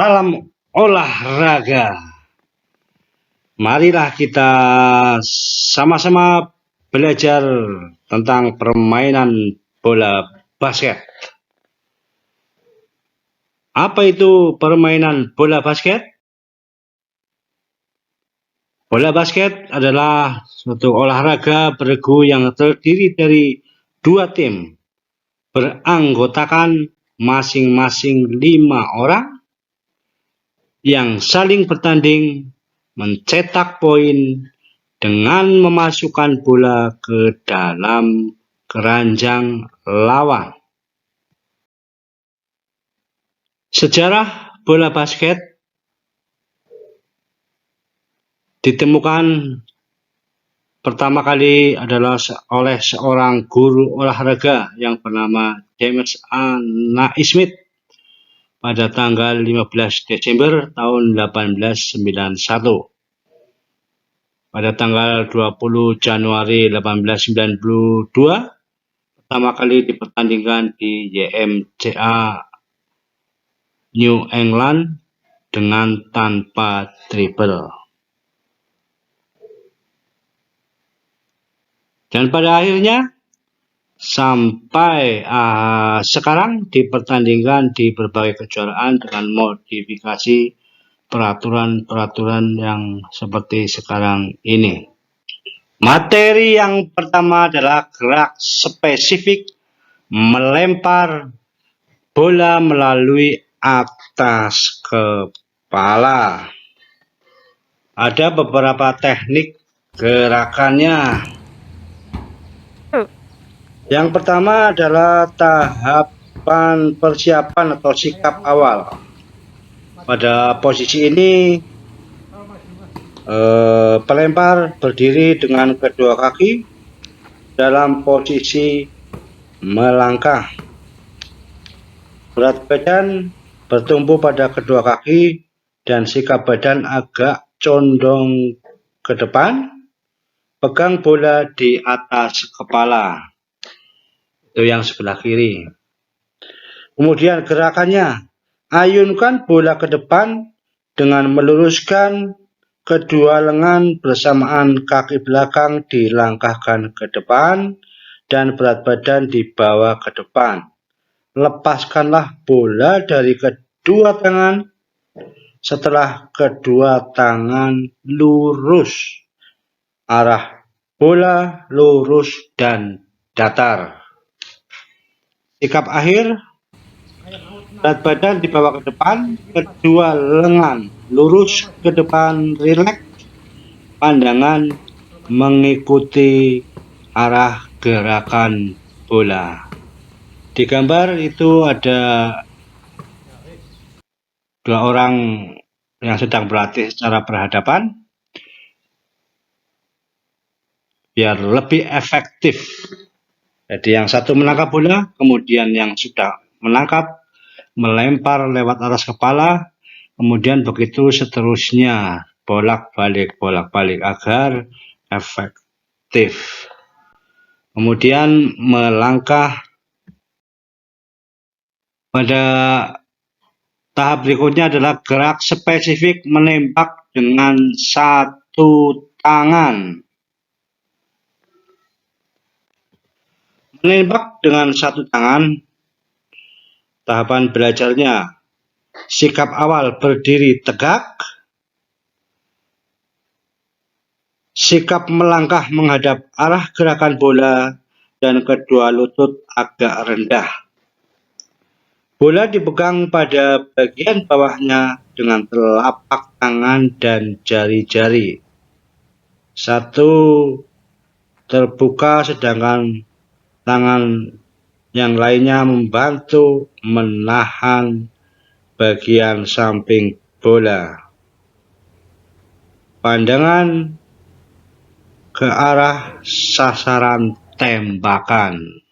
Salam olahraga. Marilah kita sama-sama belajar tentang permainan bola basket. Apa itu permainan bola basket? Bola basket adalah suatu olahraga beregu yang terdiri dari dua tim beranggotakan masing-masing 5 orang yang saling bertanding mencetak poin dengan memasukkan bola ke dalam keranjang lawan. Sejarah bola basket ditemukan pertama kali adalah oleh seorang guru olahraga yang bernama James A. Naismith pada tanggal 15 Desember tahun 1891. Pada tanggal 20 Januari 1892, pertama kali dipertandingkan di YMCA New England dengan tanpa dribble. Dan pada akhirnya sampai sekarang dipertandingkan di berbagai kejuaraan dengan modifikasi peraturan-peraturan yang seperti sekarang ini. Materi yang pertama adalah gerak spesifik melempar bola melalui atas kepala. Ada beberapa teknik gerakannya. Yang pertama adalah tahapan persiapan atau sikap awal. Pada posisi ini, pelempar berdiri dengan kedua kaki dalam posisi melangkah. Berat badan bertumpu pada kedua kaki dan sikap badan agak condong ke depan. Pegang bola di atas kepala. Itu yang sebelah kiri. Kemudian gerakannya, ayunkan bola ke depan dengan meluruskan kedua lengan bersamaan, kaki belakang dilangkahkan ke depan dan berat badan dibawa ke depan. Lepaskanlah bola dari kedua tangan setelah kedua tangan lurus. Arah bola lurus dan datar. Sikap akhir, berat badan dibawa ke depan, kedua lengan lurus ke depan, rileks, pandangan mengikuti arah gerakan bola. Di gambar itu ada dua orang yang sedang berlatih secara berhadapan. Biar lebih efektif. Jadi yang satu menangkap bola, kemudian yang sudah menangkap melempar lewat atas kepala, kemudian begitu seterusnya, bolak-balik agar efektif. Kemudian melangkah. Pada tahap berikutnya adalah gerak spesifik menembak dengan satu tangan. Menembak dengan satu tangan, tahapan belajarnya, sikap awal berdiri tegak, sikap melangkah menghadap arah gerakan bola, dan kedua lutut agak rendah. Bola dipegang pada bagian bawahnya dengan telapak tangan dan jari-jari. Satu terbuka sedangkan tangan yang lainnya membantu menahan bagian samping bola. Pandangan ke arah sasaran tembakan.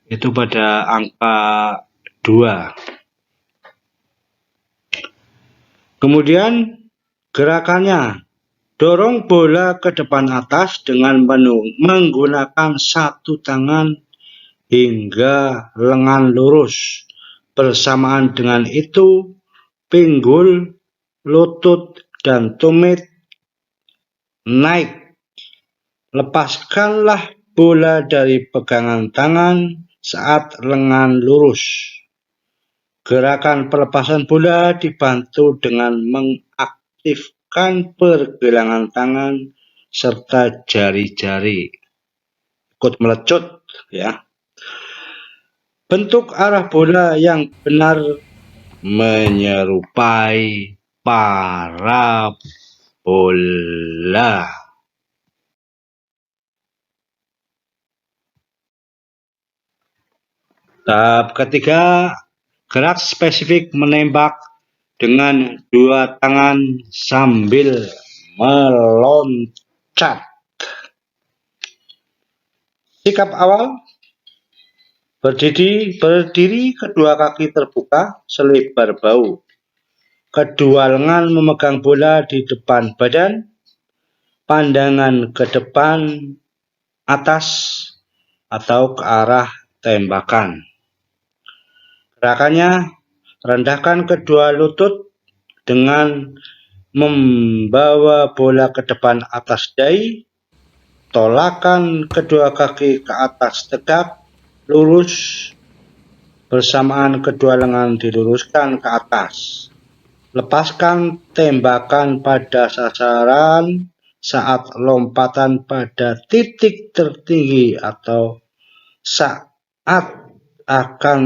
Itu pada angka 2. Kemudian gerakannya, dorong bola ke depan atas dengan menggunakan satu tangan hingga lengan lurus. Bersamaan dengan itu, pinggul, lutut, dan tumit naik. Lepaskanlah bola dari pegangan tangan saat lengan lurus. Gerakan pelepasan bola dibantu dengan mengaktifkan pergelangan tangan serta jari-jari. Ikut melecut ya. Bentuk arah bola yang benar menyerupai parabola. Tahap ketiga, gerak spesifik menembak dengan dua tangan sambil meloncat. Sikap awal, berdiri kedua kaki terbuka selebar bahu. Kedua lengan memegang bola di depan badan, pandangan ke depan, atas, atau ke arah tembakan. Gerakannya, rendahkan kedua lutut dengan membawa bola ke depan atas dahi, tolakan kedua kaki ke atas tegak, lurus, bersamaan kedua lengan diluruskan ke atas. Lepaskan tembakan pada sasaran saat lompatan pada titik tertinggi atau saat akan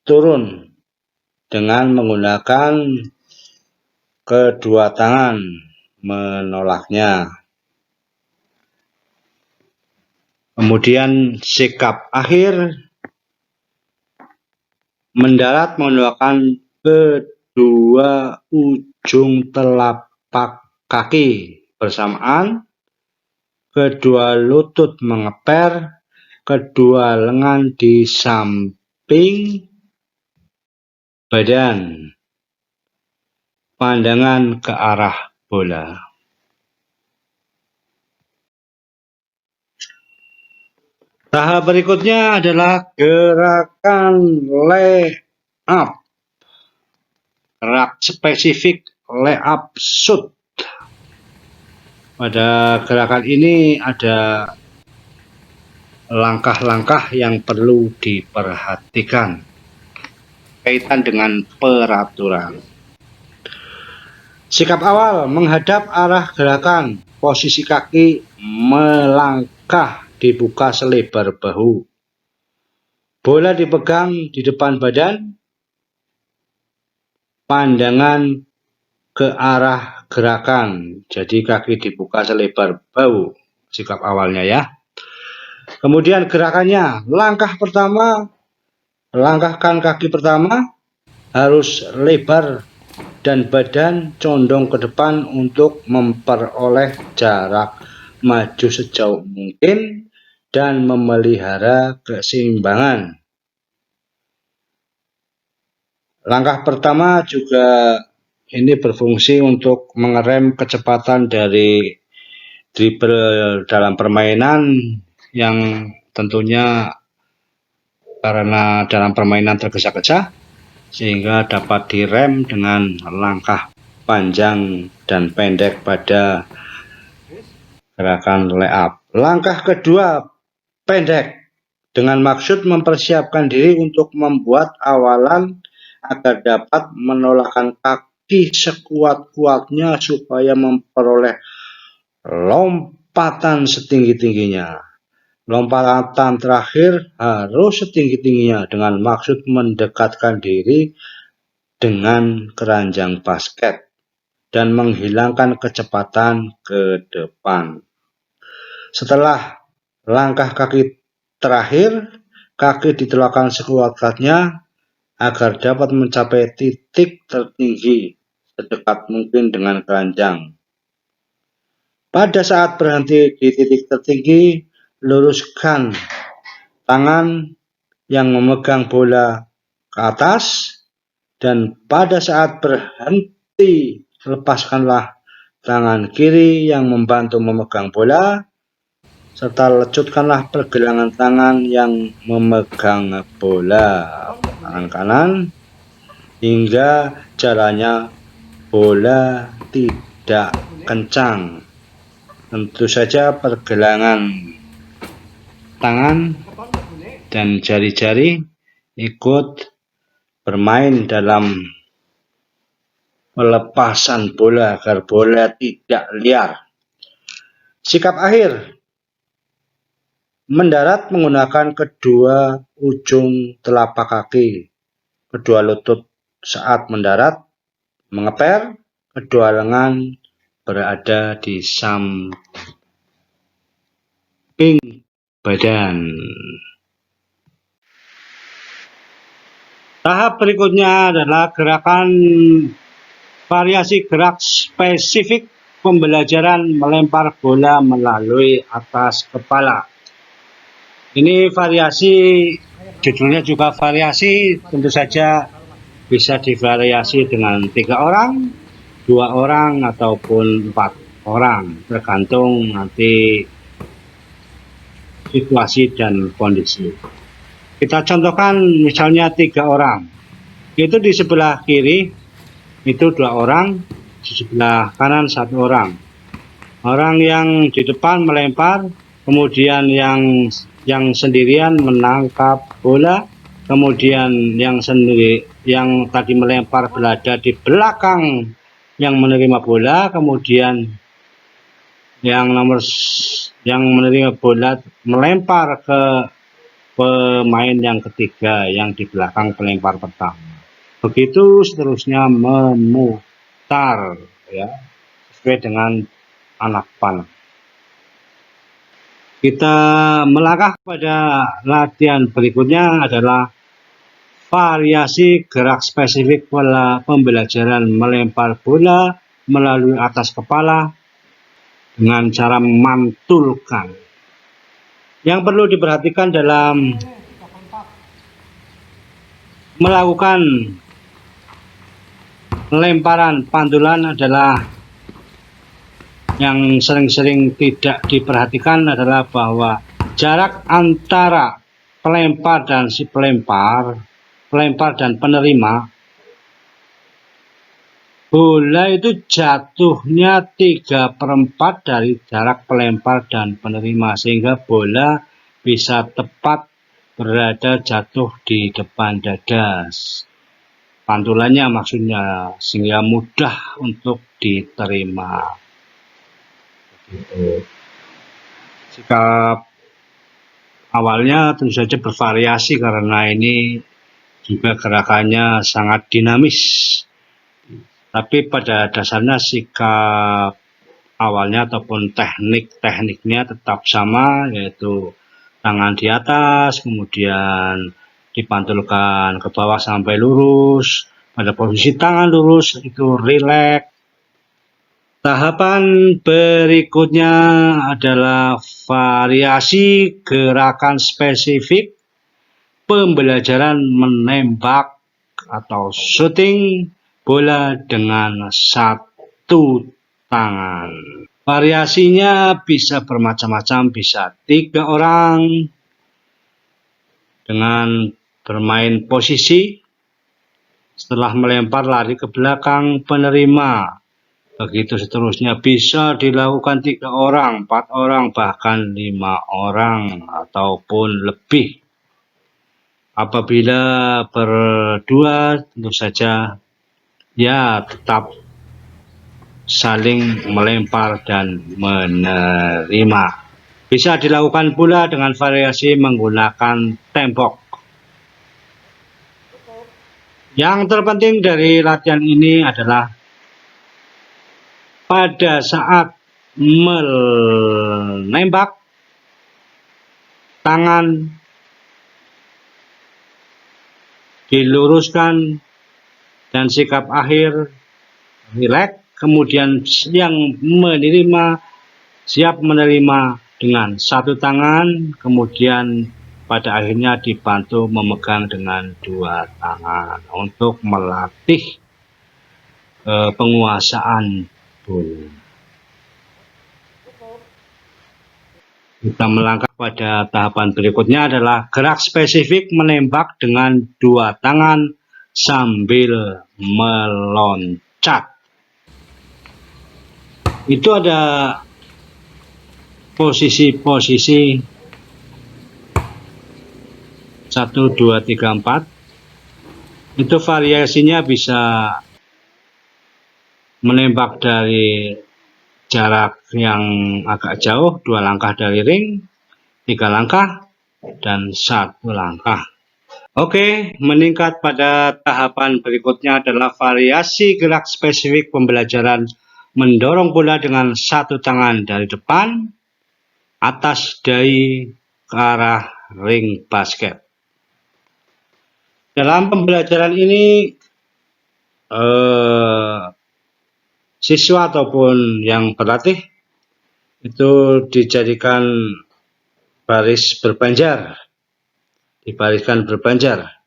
turun dengan menggunakan kedua tangan menolaknya. Kemudian sikap akhir, mendarat menggunakan kedua ujung telapak kaki bersamaan, kedua lutut mengeper, kedua lengan di samping badan, pandangan ke arah bola. Tahap berikutnya adalah gerakan lay up. Gerak spesifik lay up shoot. Pada gerakan ini ada langkah-langkah yang perlu diperhatikan kaitan dengan peraturan. Sikap awal, menghadap arah gerakan, posisi kaki melangkah, dibuka selebar bahu. Bola dipegang di depan badan, pandangan ke arah gerakan, jadi kaki dibuka selebar bahu. Sikap awalnya ya. Kemudian gerakannya, langkah pertama, langkahkan kaki pertama harus lebar dan badan condong ke depan untuk memperoleh jarak maju sejauh mungkin dan memelihara keseimbangan. Langkah pertama juga ini berfungsi untuk mengerem kecepatan dari dribble dalam permainan yang tentunya karena dalam permainan tergesa-gesa sehingga dapat direm dengan langkah panjang dan pendek pada gerakan lay up. Langkah kedua pendek dengan maksud mempersiapkan diri untuk membuat awalan agar dapat menolakkan kaki sekuat-kuatnya supaya memperoleh lompatan setinggi-tingginya. Lompatan terakhir harus setinggi-tingginya dengan maksud mendekatkan diri dengan keranjang basket dan menghilangkan kecepatan ke depan. Setelah langkah kaki terakhir, kaki ditolakkan sekuat-kuatnya agar dapat mencapai titik tertinggi sedekat mungkin dengan keranjang. Pada saat berhenti di titik tertinggi, luruskan tangan yang memegang bola ke atas, dan pada saat berhenti lepaskanlah tangan kiri yang membantu memegang bola, serta lecutkanlah pergelangan tangan yang memegang bola. Tangan kanan hingga jalannya bola tidak kencang. Tentu saja pergelangan tangan dan jari-jari ikut bermain dalam pelepasan bola agar bola tidak liar. Sikap akhir: mendarat menggunakan kedua ujung telapak kaki, kedua lutut saat mendarat, mengeper, kedua lengan berada di samping badan. Tahap berikutnya adalah gerakan variasi gerak spesifik pembelajaran melempar bola melalui atas kepala. Ini variasi, judulnya juga variasi, tentu saja bisa divariasi dengan 3 orang, 2 orang, ataupun 4 orang, tergantung nanti situasi dan kondisi. Kita contohkan misalnya 3 orang, itu di sebelah kiri itu 2 orang, di sebelah kanan 1 orang. Orang yang di depan melempar, kemudian yang sendirian menangkap bola, kemudian yang tadi melempar berada di belakang yang menerima bola, kemudian yang menerima bola melempar ke pemain yang ketiga yang di belakang pelempar pertama. Begitu seterusnya memutar, ya, sesuai dengan anak panah. Kita melangkah pada latihan berikutnya adalah variasi gerak spesifik pola pembelajaran melempar bola melalui atas kepala dengan cara memantulkan. Yang perlu diperhatikan dalam melakukan lemparan pantulan adalah yang sering-sering tidak diperhatikan adalah bahwa jarak antara pelempar dan si pelempar dan penerima bola itu jatuhnya 3/4 dari jarak pelempar dan penerima, sehingga bola bisa tepat berada jatuh di depan dada. Pantulannya maksudnya, sehingga mudah untuk diterima. Sikap awalnya tentu saja bervariasi karena ini juga gerakannya sangat dinamis, tapi pada dasarnya sikap awalnya ataupun tekniknya tetap sama, yaitu tangan di atas, kemudian dipantulkan ke bawah sampai lurus, pada posisi tangan lurus itu rileks. Tahapan berikutnya adalah variasi gerakan spesifik pembelajaran menembak atau shooting bola dengan 1 tangan. Variasinya bisa bermacam-macam, bisa 3 orang dengan bermain posisi, setelah melempar lari ke belakang penerima. Begitu seterusnya, bisa dilakukan 3 orang, 4 orang, bahkan 5 orang ataupun lebih. Apabila berdua, tentu saja ya tetap saling melempar dan menerima. Bisa dilakukan pula dengan variasi menggunakan tembok. Yang terpenting dari latihan ini adalah pada saat menembak, tangan diluruskan dan sikap akhir rileks, kemudian yang menerima siap menerima dengan 1 tangan, kemudian pada akhirnya dibantu memegang dengan 2 tangan untuk melatih penguasaan bola. Kita melangkah pada tahapan berikutnya adalah gerak spesifik menembak dengan 2 tangan sambil meloncat. Itu ada posisi-posisi 1, 2, 3, 4. Itu variasinya bisa menembak dari jarak yang agak jauh, 2 langkah dari ring, 3 langkah, dan 1 langkah. Oke, meningkat pada tahapan berikutnya adalah variasi gerak spesifik pembelajaran mendorong bola dengan 1 tangan dari depan, atas dahi ke arah ring basket. Dalam pembelajaran ini, siswa ataupun yang berlatih itu dijadikan baris berbanjar, dibariskan berbanjar.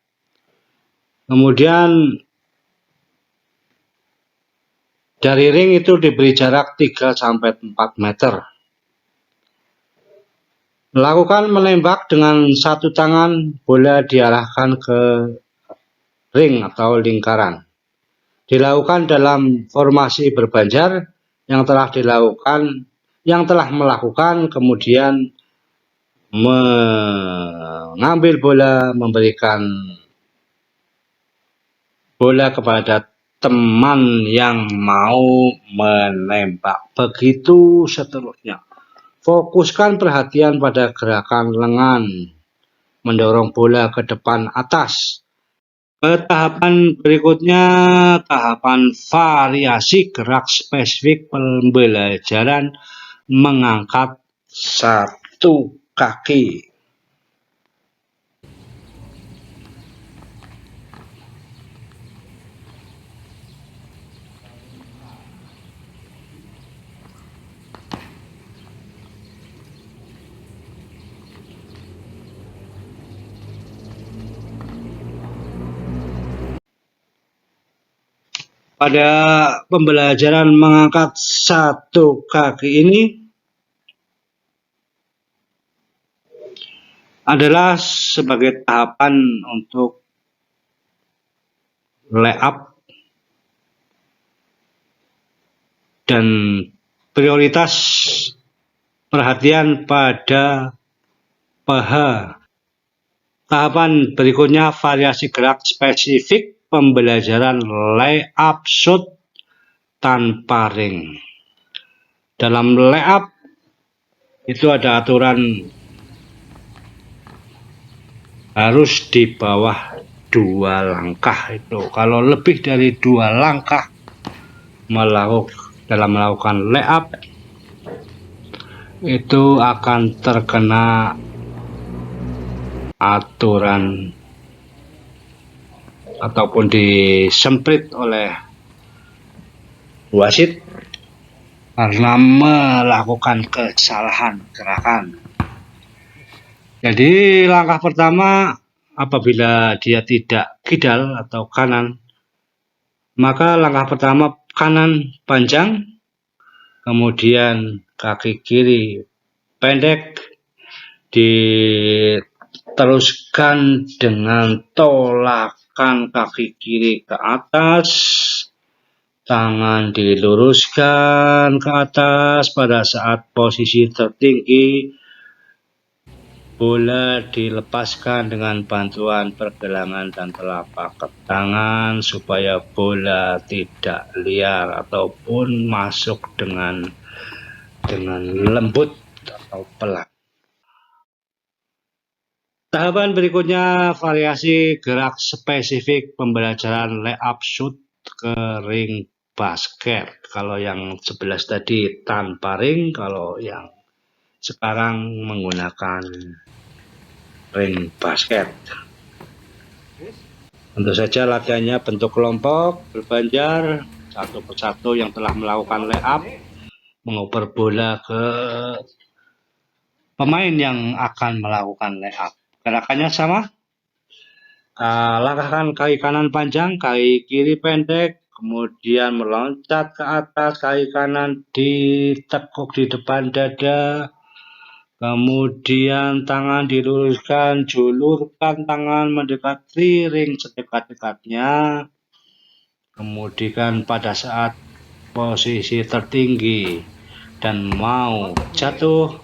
Kemudian dari ring itu diberi jarak 3-4 meter. Melakukan menembak dengan 1 tangan, bola diarahkan ke ring atau lingkaran. Dilakukan dalam formasi berbanjar yang telah melakukan, kemudian mengambil bola, memberikan bola kepada teman yang mau menembak. Begitu seterusnya. Fokuskan perhatian pada gerakan lengan, mendorong bola ke depan atas. Tahapan berikutnya, tahapan variasi gerak spesifik pembelajaran mengangkat 1 kaki. Pada pembelajaran mengangkat 1 kaki ini adalah sebagai tahapan untuk layup dan prioritas perhatian pada paha. Tahapan berikutnya variasi gerak spesifik pembelajaran layup shot tanpa ring. Dalam layup itu ada aturan harus di bawah 2 langkah itu. Kalau lebih dari 2 langkah dalam melakukan layup itu akan terkena aturan ataupun disemprit oleh wasit karena melakukan kesalahan gerakan. Jadi langkah pertama, apabila dia tidak kidal atau kanan, maka langkah pertama kanan panjang, kemudian kaki kiri pendek, diteruskan dengan tolakan kaki kiri ke atas, tangan diluruskan ke atas pada saat posisi tertinggi, bola dilepaskan dengan bantuan pergelangan dan telapak tangan supaya bola tidak liar ataupun masuk dengan lembut atau pelan. Tahapan berikutnya variasi gerak spesifik pembelajaran layup shoot ke ring basket. Kalau yang 11 tadi tanpa ring, kalau yang sekarang menggunakan ring basket. Tentu saja latihannya bentuk kelompok berbanjar, 1 persatu yang telah melakukan layup mengoper bola ke pemain yang akan melakukan layup. Gerakannya sama. Langkahkan kaki kanan panjang, kaki kiri pendek, kemudian meloncat ke atas, kaki kanan ditekuk di depan dada, Kemudian tangan diluruskan, julurkan tangan mendekati ring sedekat-dekatnya. Kemudian pada saat posisi tertinggi dan mau jatuh,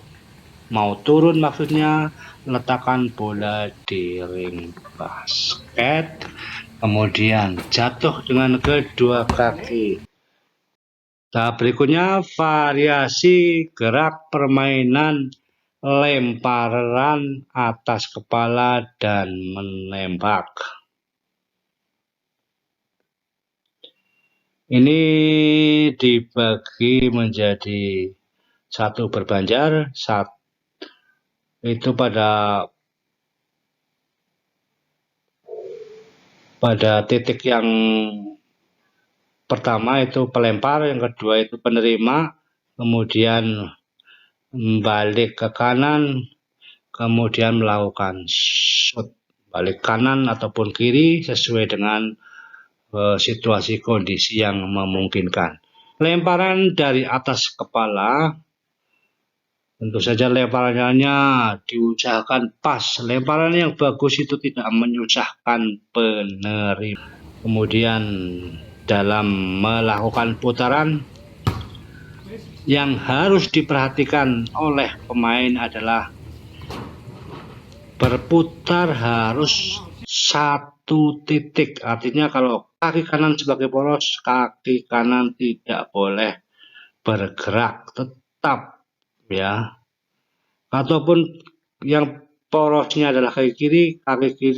mau turun maksudnya, letakkan bola di ring basket. Kemudian jatuh dengan kedua kaki. Tahap berikutnya variasi gerak permainan lemparan atas kepala dan menembak. Ini dibagi menjadi satu berbanjar, itu pada titik yang pertama itu pelempar, yang kedua itu penerima, kemudian balik ke kanan, kemudian melakukan shoot balik kanan ataupun kiri sesuai dengan situasi kondisi yang memungkinkan. Lemparan dari atas kepala, tentu saja lemparannya diusahakan pas. Lemparan yang bagus itu tidak menyusahkan penerima. Kemudian dalam melakukan putaran, yang harus diperhatikan oleh pemain adalah berputar harus satu titik. Artinya kalau kaki kanan sebagai poros, kaki kanan tidak boleh bergerak, tetap ya. Ataupun yang porosnya adalah kaki kiri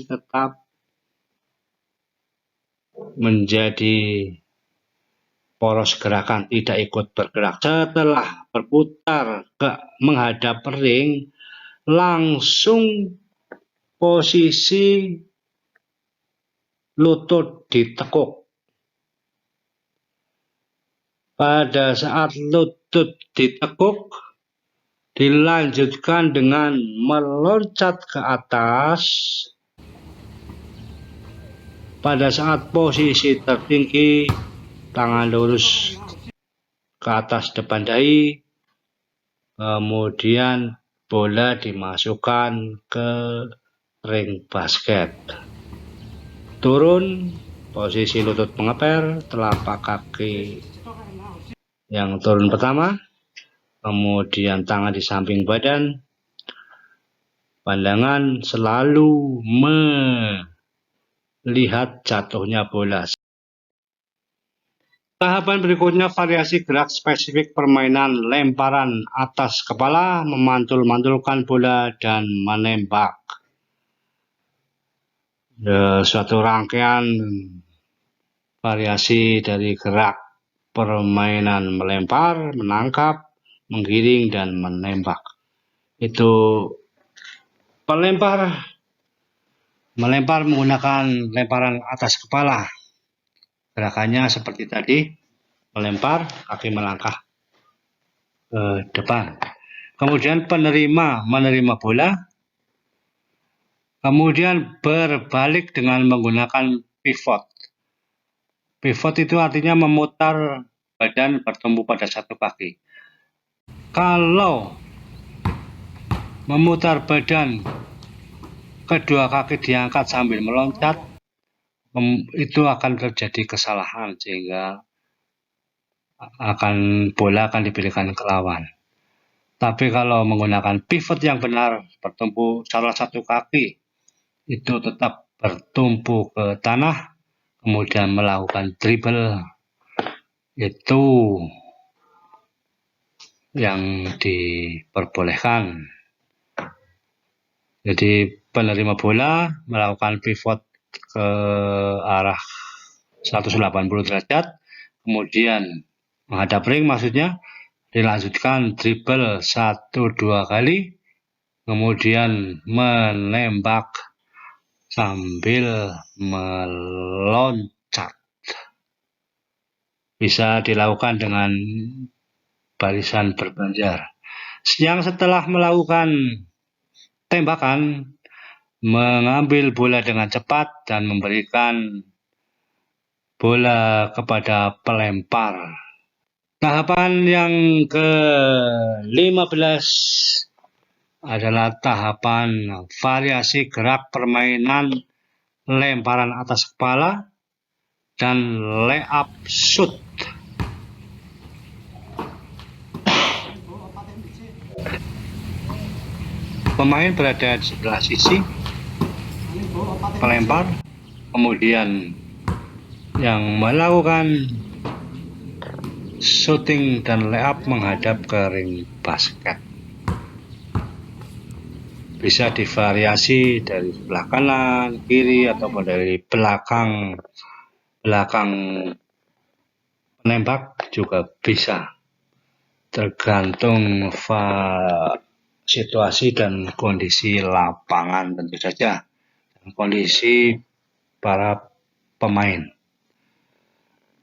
tetap menjadi poros gerakan, tidak ikut bergerak. Setelah berputar menghadap ring, langsung posisi lutut ditekuk. Pada saat lutut ditekuk, dilanjutkan dengan meloncat ke atas. Pada saat posisi tertinggi, tangan lurus ke atas depan dahi, kemudian bola dimasukkan ke ring basket. Turun, posisi lutut mengeper, telapak kaki yang turun pertama, kemudian tangan di samping badan, pandangan selalu melihat jatuhnya bola. Tahapan berikutnya variasi gerak spesifik permainan lemparan atas kepala, memantul-mantulkan bola, dan menembak. Suatu rangkaian variasi dari gerak permainan melempar, menangkap, menggiring, dan menembak. Itu melempar menggunakan lemparan atas kepala. Gerakannya seperti tadi, melempar, kaki melangkah ke depan. Kemudian menerima bola, kemudian berbalik dengan menggunakan pivot. Pivot itu artinya memutar badan bertumpu pada satu kaki. Kalau memutar badan, kedua kaki diangkat sambil meloncat, itu akan terjadi kesalahan sehingga bola akan diberikan ke lawan. Tapi kalau menggunakan pivot yang benar, bertumpu salah satu kaki, itu tetap bertumpu ke tanah, kemudian melakukan dribble, itu yang diperbolehkan. Jadi penerima bola melakukan pivot ke arah 180 derajat, kemudian menghadap ring maksudnya, dilanjutkan dribble 1-2 kali, kemudian menembak sambil meloncat. Bisa dilakukan dengan barisan berbanjar. Yang setelah melakukan tembakan, mengambil bola dengan cepat dan memberikan bola kepada pelempar. Tahapan yang ke-15 adalah tahapan variasi gerak permainan lemparan atas kepala dan layup shoot. Pemain berada di sebelah sisi pelempar, kemudian yang melakukan shooting dan layup menghadap ke ring basket. Bisa divariasi dari sebelah kanan, kiri, ataupun dari belakang penembak juga bisa, tergantung situasi dan kondisi lapangan tentu saja, dan kondisi para pemain.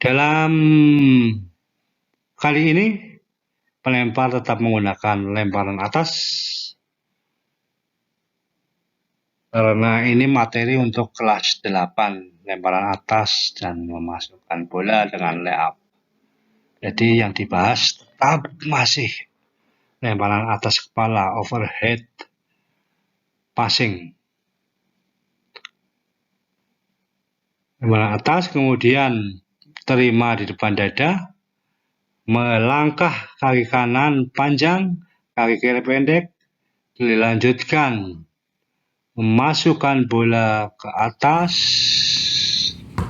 Dalam kali ini pelempar tetap menggunakan lemparan atas karena ini materi untuk kelas 8, lemparan atas dan memasukkan bola dengan layup. Jadi yang dibahas tetap masih lemparan atas kepala, overhead passing. Lemparan atas, kemudian terima di depan dada, melangkah kaki kanan panjang, kaki kiri pendek, dilanjutkan memasukkan bola ke atas,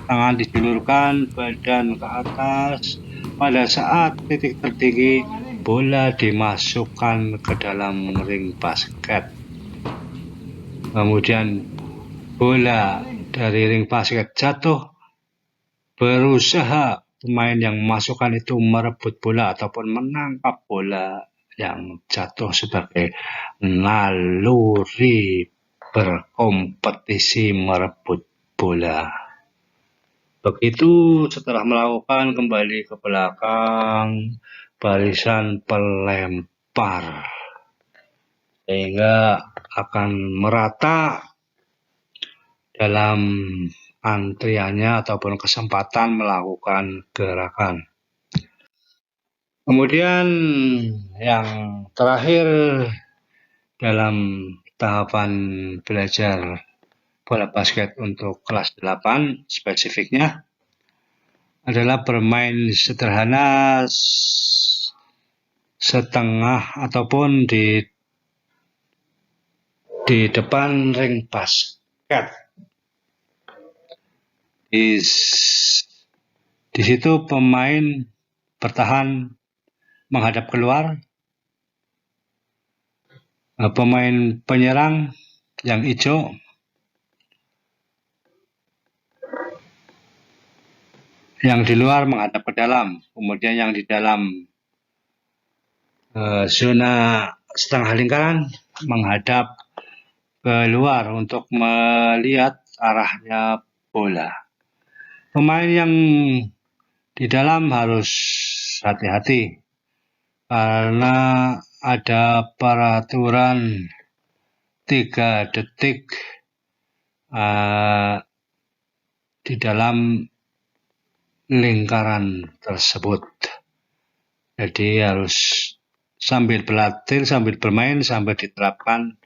tangan dijulurkan, badan ke atas. Pada saat titik tertinggi, bola dimasukkan ke dalam ring basket. Kemudian bola dari ring basket jatuh, berusaha pemain yang memasukkan itu merebut bola ataupun menangkap bola yang jatuh sebagai naluri berkompetisi merebut bola. Begitu setelah melakukan kembali ke belakang barisan pelempar, sehingga akan merata dalam antriannya ataupun kesempatan melakukan gerakan. Kemudian yang terakhir dalam tahapan belajar bola basket untuk kelas 8 spesifiknya adalah bermain sederhana setengah ataupun di depan ring basket. Di situ pemain bertahan menghadap keluar. Pemain penyerang yang hijau yang di luar menghadap ke dalam, kemudian yang di dalam zona setengah lingkaran menghadap ke luar untuk melihat arahnya bola. Pemain yang di dalam harus hati-hati karena ada peraturan 3 detik di dalam lingkaran tersebut. Jadi harus sambil berlatih, sambil bermain, sambil diterapkan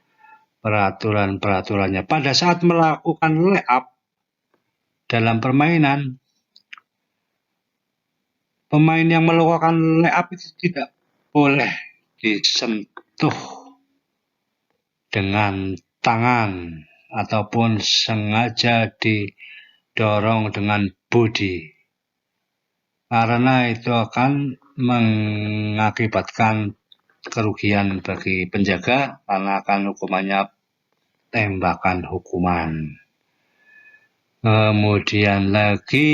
peraturan-peraturannya. Pada saat melakukan layup dalam permainan, pemain yang melakukan layup itu tidak boleh disentuh dengan tangan ataupun sengaja didorong dengan body, karena itu akan mengakibatkan kerugian bagi penjaga karena akan hukumannya tembakan hukuman. Kemudian lagi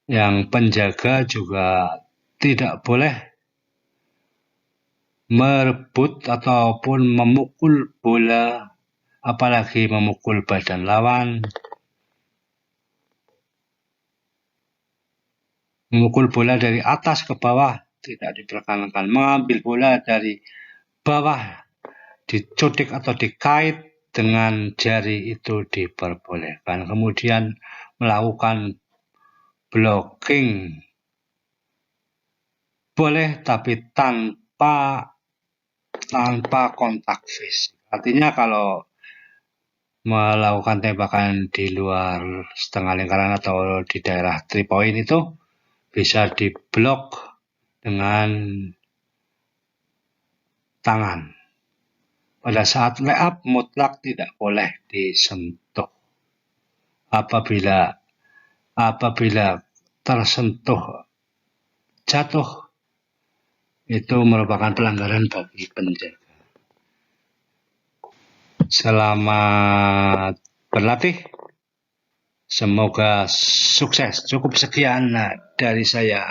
yang penjaga juga tidak boleh merebut ataupun memukul bola, apalagi memukul badan lawan. Memukul bola dari atas ke bawah tidak diperkenankan. Mengambil bola dari bawah, dicudik atau dikait dengan jari itu diperbolehkan. Kemudian melakukan blocking boleh, tapi tanpa tanpa kontak fisik. Artinya kalau melakukan tembakan di luar setengah lingkaran atau di daerah 3 point itu bisa diblok dengan tangan. Pada saat layup mutlak tidak boleh disentuh. Apabila tersentuh jatuh, itu merupakan pelanggaran bagi penjaga. Selamat berlatih. Semoga sukses. Cukup sekian dari saya.